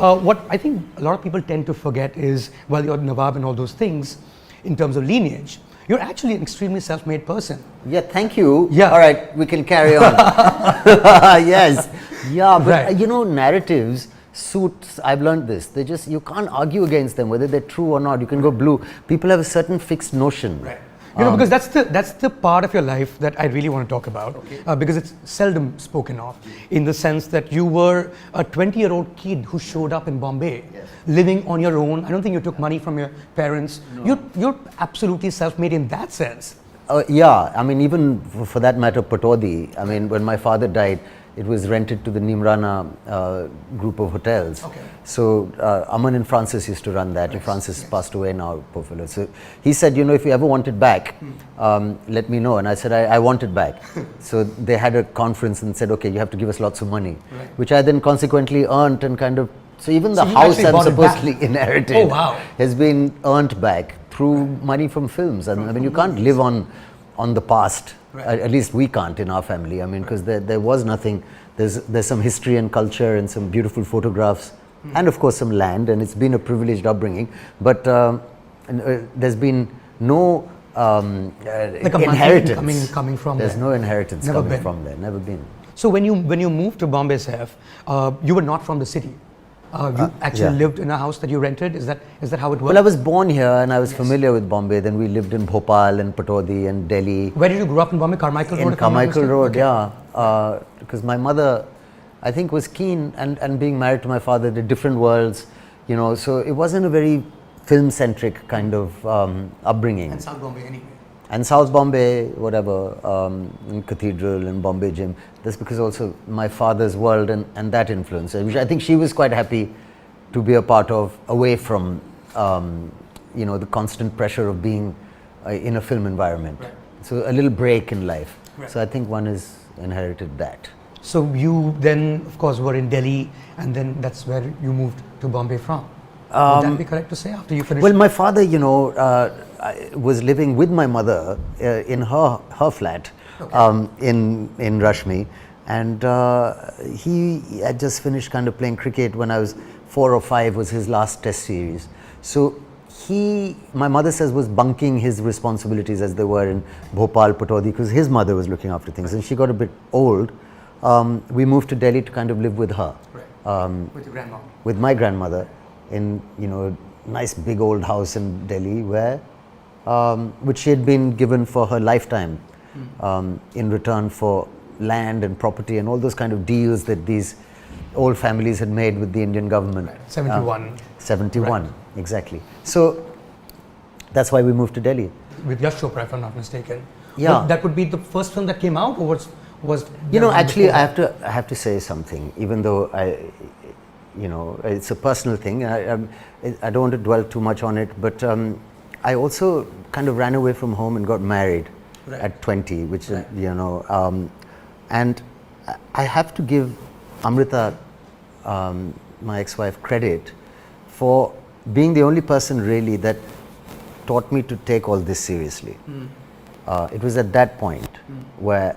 what I think a lot of people tend to forget is, while you're Nawab and all those things, in terms of lineage, you're actually an extremely self-made person. Yeah, thank you. Yeah. All right, we can carry on. Yes. Yeah, but Right. you know, narratives suits, I've learned this. They just, you can't argue against them, whether they're true or not. You can go blue. People have a certain fixed notion. Right. You know, because that's the part of your life that I really want to talk about, because it's seldom spoken of, in the sense that you were a 20-year-old kid who showed up in Bombay, living on your own. I don't think you took money from your parents. No. You're absolutely self-made in that sense. Yeah, I mean, even for that matter, Patodi, I mean, when my father died, it was rented to the Nimrana group of hotels. Okay. So Aman and Francis used to run that, and Francis passed away now, poor fellow. So he said, you know, if you ever want it back, let me know. And I said, I want it back. So they had a conference and said, okay, you have to give us lots of money, which I then consequently earned and kind of, so even the house I'm supposedly inherited has been earned back through money from films. And I mean, you can't live on the past. At least we can't in our family. I mean, because there was nothing. There's some history and culture and some beautiful photographs, and of course some land. And it's been a privileged upbringing. But there's been no like inheritance coming from There's there. no inheritance Never coming been. from there. Never been. So when you moved to Bombay, Saif, you were not from the city. You actually lived in a house that you rented. Is that how it worked? Well, I was born here and I was familiar with Bombay. Then we lived in Bhopal and Patodi and Delhi. Where did you grow up in Bombay? Carmichael Road? In Carmichael Road, yeah. Because my mother, I think, was keen, and being married to my father, the different worlds, you know. So it wasn't a very film-centric kind of upbringing. And South Bombay anyway. And South Bombay, whatever, in Cathedral and Bombay Gym. That's because also my father's world and that influence, which I think she was quite happy to be a part of, away from, you know, the constant pressure of being in a film environment. Right. So a little break in life. Right. So I think one has inherited that. So you then, of course, were in Delhi, and then that's where you moved to Bombay from. Would that be correct to say, after you finished? Well, my father, you know, was living with my mother in her flat in Rashmi, and he had just finished kind of playing cricket when I was 4 or 5, was his last test series. So he, my mother says, was bunking his responsibilities as they were in Bhopal, Patodi, because his mother was looking after things, and she got a bit old. We moved to Delhi to kind of live with her. Right. With your grandma? With my grandmother, in, you know, nice big old house in Delhi, where which she had been given for her lifetime in return for land and property and all those kind of deals that these old families had made with the Indian government. Right. 71. 71, right. Exactly. So that's why we moved to Delhi. With Yash Chopra, if I'm not mistaken. Yeah. But that would be the first film that came out, or was you know, actually I have to say something, even though you know, it's a personal thing. I don't want to dwell too much on it, but I also kind of ran away from home and got married at 20, which you know, and I have to give Amrita, my ex-wife, credit for being the only person really that taught me to take all this seriously. It was at that point where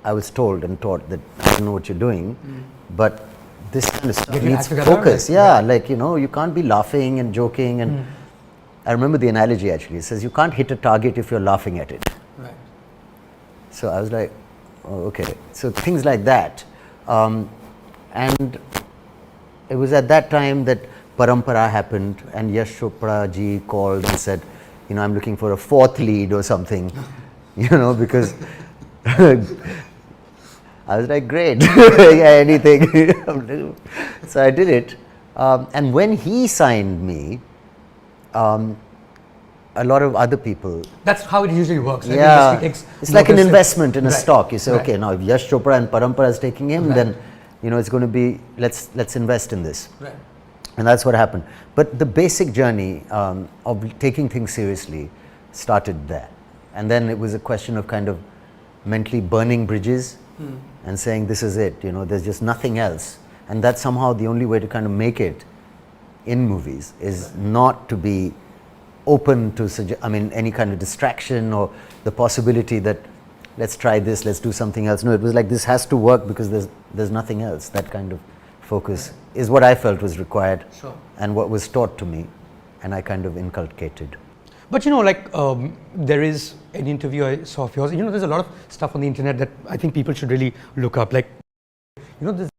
I was told and taught that I don't know what you're doing, but this kind of stuff needs focus. Yeah, like, you know, you can't be laughing and joking. And I remember the analogy actually. It says you can't hit a target if you're laughing at it. Right. So I was like, oh, okay. So things like that. And it was at that time that Parampara happened, and Yash Chopra ji called and said, you know, I'm looking for a 4th lead or something, you know, because I was like, great, yeah, anything. So I did it. And when he signed me, a lot of other people. That's how it usually works. Right? Yeah, it's like an investment in a stock. You say, okay, now if Yash Chopra and Parampara is taking him, then, you know, it's going to be, let's invest in this. Right. And that's what happened. But the basic journey of taking things seriously started there. And then it was a question of kind of mentally burning bridges and saying, this is it, you know, there's just nothing else. And that's somehow the only way to kind of make it in movies, is not to be open to, any kind of distraction or the possibility that let's try this, let's do something else. No, it was like, this has to work because there's nothing else. That kind of focus is what I felt was required Sure. and what was taught to me, and I kind of inculcated. But you know, like there is an interview I saw of yours. You know, there's a lot of stuff on the internet that I think people should really look up. Like, you know, there's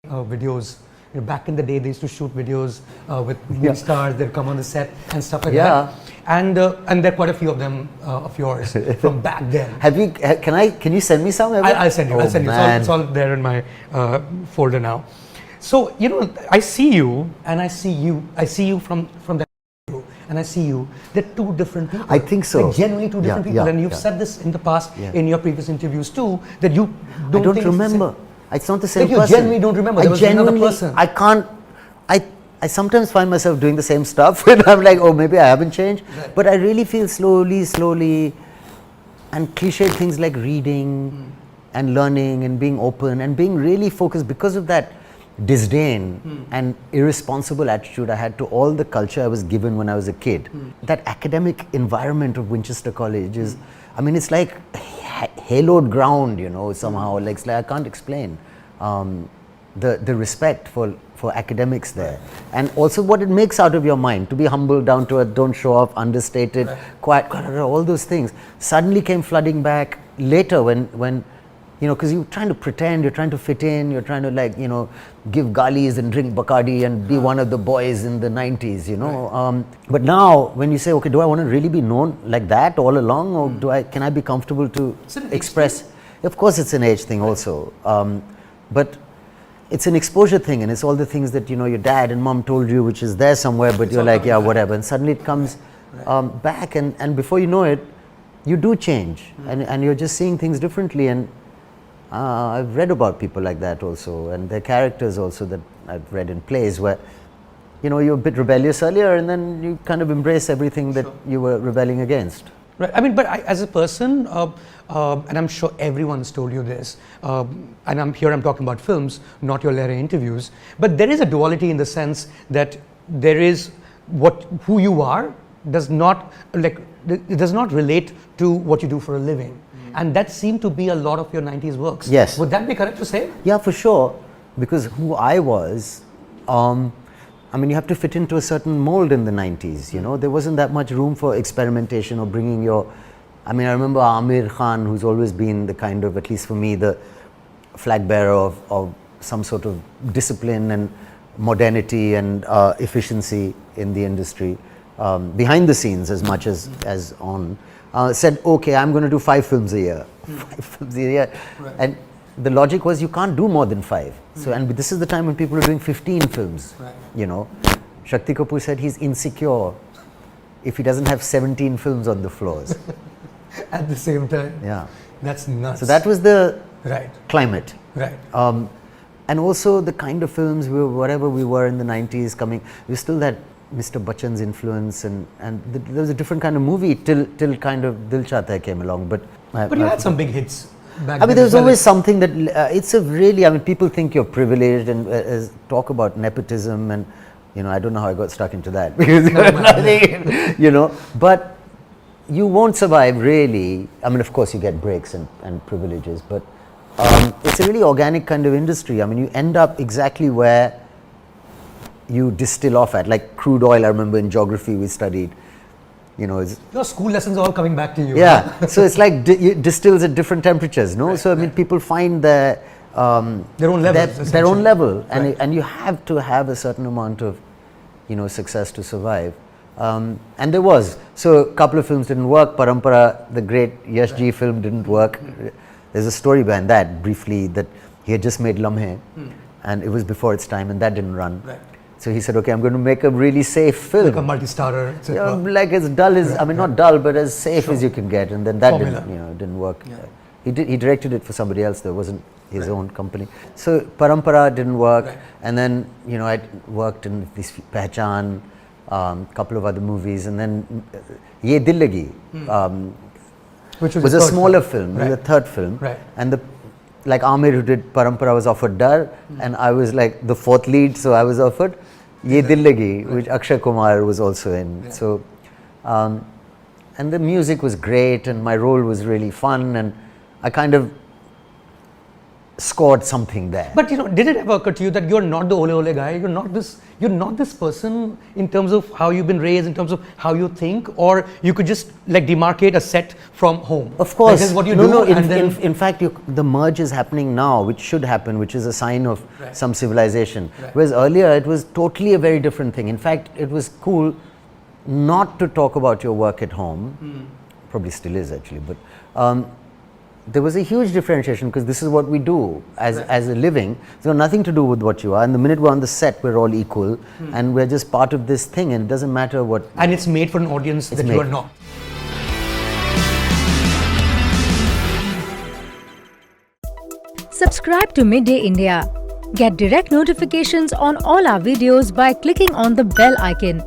videos. You know, back in the day, they used to shoot videos with movie stars. They'd come on the set and stuff like that. And there are quite a few of them of yours from back then. Have you? Can you send me some? I'll send you. Oh, I'll send you. It's all there in my folder now. So you know, I see you, and I see you from that. And I see you, they're two different people. I think so. Like genuinely two different people. And you've said this in the past in your previous interviews too, that you don't think remember. It's not the same like person. You genuinely don't remember. There was another person. I can't. I sometimes find myself doing the same stuff and I'm like, oh, maybe I haven't changed. Right. But I really feel slowly, and cliched things like reading and learning and being open and being really focused because of that disdain and irresponsible attitude I had to all the culture I was given when I was a kid. That academic environment of Winchester College is, I mean, it's like haloed ground, you know, somehow. Like, it's like I can't explain the respect for academics there. And also what it makes out of your mind, to be humble, down to earth, don't show off, understated, quiet, all those things suddenly came flooding back later when you know, because you're trying to pretend, you're trying to fit in, you're trying to, like, you know, give galis and drink Bacardi and be one of the boys in the 90s, you know. But now, when you say, okay, do I want to really be known like that all along, or can I be comfortable to express? Of course, it's an age thing also, but it's an exposure thing, and it's all the things that, you know, your dad and mom told you, which is there somewhere, but you're like, yeah, whatever, and suddenly it comes back, and before you know it, you do change, and you're just seeing things differently. And I've read about people like that also, and their characters also that I've read in plays where, you know, you're a bit rebellious earlier and then you kind of embrace everything that you were rebelling against. Right. I mean, but as a person, and I'm sure everyone's told you this, and I'm talking about films, not your later interviews, but there is a duality in the sense that there is who you are does not, like, it does not relate to what you do for a living. And that seemed to be a lot of your 90s works. Yes. Would that be correct to say? Yeah, for sure. Because who I was, I mean, you have to fit into a certain mold in the 90s, you know. There wasn't that much room for experimentation or bringing your... I mean, I remember Amir Khan, who's always been the kind of, at least for me, the flag bearer of some sort of discipline and modernity and efficiency in the industry, behind the scenes as much as on. Said, okay, I'm going to do 5 films a year. 5 films a year. Right. And the logic was you can't do more than 5. So, and this is the time when people are doing 15 films, you know. Shakti Kapoor said he's insecure if he doesn't have 17 films on the floors. At the same time? Yeah. That's nuts. So that was the climate. Right. And also the kind of films, whatever we were in the 90s coming, we were still that Mr. Bachchan's influence, and there was a different kind of movie till kind of Dil Chahta Hai came along. But you had some big hits back then. I mean, there's always something that it's a really, I mean, people think you're privileged and talk about nepotism, and, you know, I don't know how I got stuck into that because you know, but you won't survive really. I mean, of course you get breaks and privileges, but it's a really organic kind of industry. I mean, you end up exactly where you distill off at, like crude oil. I remember in geography we studied, you know, your school lessons are all coming back to you. Yeah. So it's like distills at different temperatures, no? So I mean, people find their own level, and you have to have a certain amount of, you know, success to survive. And there was, so a couple of films didn't work. Parampara, the great Yash Ji film, didn't work. There's a story behind that briefly, that he had just made Lamhe, and it was before its time, and that didn't run. So he said, okay, I'm going to make a really safe film. Like a multi-starrer. Yeah, like as dull as, I mean, not dull, but as safe as you can get. And then that didn't work. Yeah. He directed it for somebody else, though. It wasn't his own company. So Parampara didn't work. And then, you know, I worked in this Pehchan, couple of other movies. And then Ye Dil Lagi, which was a smaller film. It was a third film. And like Amir, who did Parampara, was offered Dar, and I was like the 4th lead, so I was offered Ye Dil Lagi, which Akshay Kumar was also in. So, and the music was great, and my role was really fun, and I kind of scored something there. But did it ever occur to you that you're not the ole ole guy? You're not this person in terms of how you've been raised, in terms of how you think, or you could just like demarcate a set from home? Of course. This is what you no, do. no. And then In fact, the merge is happening now, which should happen, which is a sign of some civilization. Right. Whereas earlier, it was totally a very different thing. In fact, it was cool not to talk about your work at home. Probably still is actually, but there was a huge differentiation because this is what we do as a living. It's got nothing to do with what you are. And the minute we're on the set, we're all equal, and we're just part of this thing. And it doesn't matter what. And it's made for an audience that you are not. Subscribe to Midday India. Get direct notifications on all our videos by clicking on the bell icon.